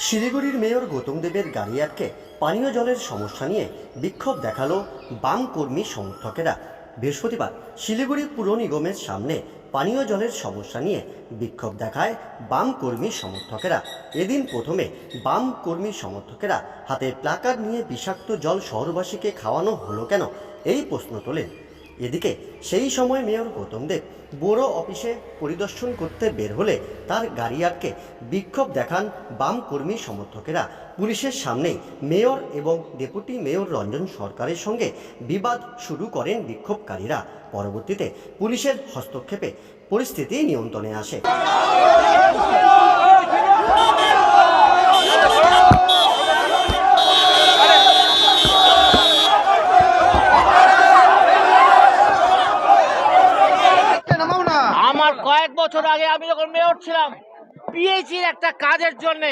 শিলিগুড়ির মেয়র গৌতম দেবের গাড়ি আটকে পানীয় জলের সমস্যা নিয়ে বিক্ষোভ দেখালো বাম কর্মী সমর্থকেরা। বৃহস্পতিবার শিলিগুড়ি পুর নিগমের সামনে পানীয় জলের সমস্যা নিয়ে বিক্ষোভ দেখায় বাম কর্মী সমর্থকেরা। এদিন প্রথমে বাম কর্মী সমর্থকেরা হাতে প্লাকার্ড নিয়ে বিষাক্ত জল শহরবাসীকে খাওয়ানো হলো কেন এই প্রশ্ন তোলেন। এদিকে সেই সময় মেয়র গৌতম দেব বড় অফিসে পরিদর্শন করতে বের হলে তার গাড়ি আটকে বিক্ষোভ দেখান বাম কর্মী সমর্থকেরা। পুলিশের সামনেই মেয়র এবং ডেপুটি মেয়র রঞ্জন সরকারের সঙ্গে বিবাদ শুরু করেন বিক্ষোভকারীরা। পরবর্তীতে পুলিশের হস্তক্ষেপে পরিস্থিতি নিয়ন্ত্রণে আসে। আমার কয়েক বছর আগে আমি যখন মেয়র ছিলাম পিএইচির একটা কাজের জন্য,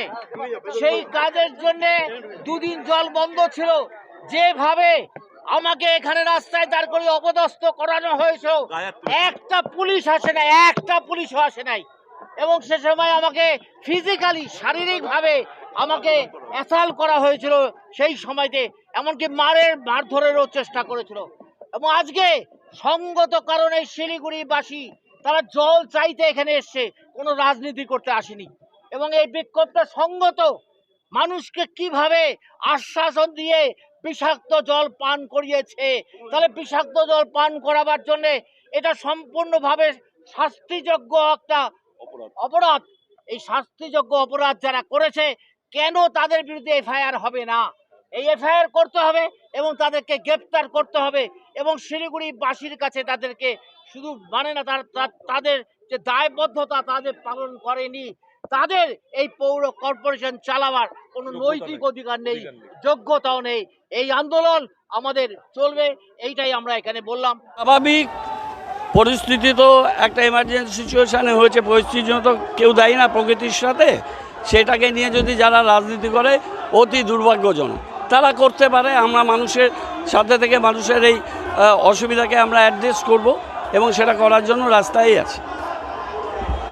সেই কাজের জন্য দুদিন জল বন্ধ ছিল। যেভাবে আমাকে এখানে রাস্তায় দাঁড় করে অপদস্থ করানো হয়েছে, একটা পুলিশ আসে নাই, একটা পুলিশও আসে নাই। এবং সে সময় আমাকে ফিজিক্যালি শারীরিকভাবে আমাকে অ্যাসাল্ট করা হয়েছিল সেই সময়তে, এমনকি মারধরেরও চেষ্টা করেছিল। এবং আজকে সঙ্গত কারণে শিলিগুড়িবাসী তারা জল চাইতে এখানে এসছে, কোনো রাজনীতি করতে আসেনি। এবং এই বিক্ষোভটা সঙ্গত, মানুষকে কিভাবে আশ্বাসন দিয়ে বিষাক্ত জল পান করিয়েছে, তাহলে বিষাক্ত জল পান করাবার জন্য এটা সম্পূর্ণভাবে শাস্তিযোগ্য একটা অপরাধ। এই শাস্তিযোগ্য অপরাধ যারা করেছে, কেন তাদের বিরুদ্ধে এফআইআর হবে না? এই এফআইআর করতে হবে এবং তাদেরকে গ্রেপ্তার করতে হবে। এবং শিলিগুড়িবাসীর কাছে তাদেরকে শুধু মানে না, তাদের যে দায়বদ্ধতা তাদের পালন করেনি, তাদের এই পৌর কর্পোরেশন চালাবার কোনো নৈতিক অধিকার নেই, যোগ্যতাও নেই। এই আন্দোলন আমাদের চলবে, এইটাই আমরা এখানে বললাম। স্বাভাবিক পরিস্থিতি তো একটা এমার্জেন্সি সিচুয়েশানে হয়েছে, পরিস্থিতির জন্য তো কেউ দায়ী না প্রকৃতির সাথে। সেটাকে নিয়ে যদি যারা রাজনীতি করে অতি দুর্ভাগ্যজনক। তারা করতে পারে, আমরা মানুষের সাথে থেকে মানুষের এই অসুবিধাকে আমরা অ্যাড্রেস করব এবং সেটা করার জন্য রাস্তায় আছি।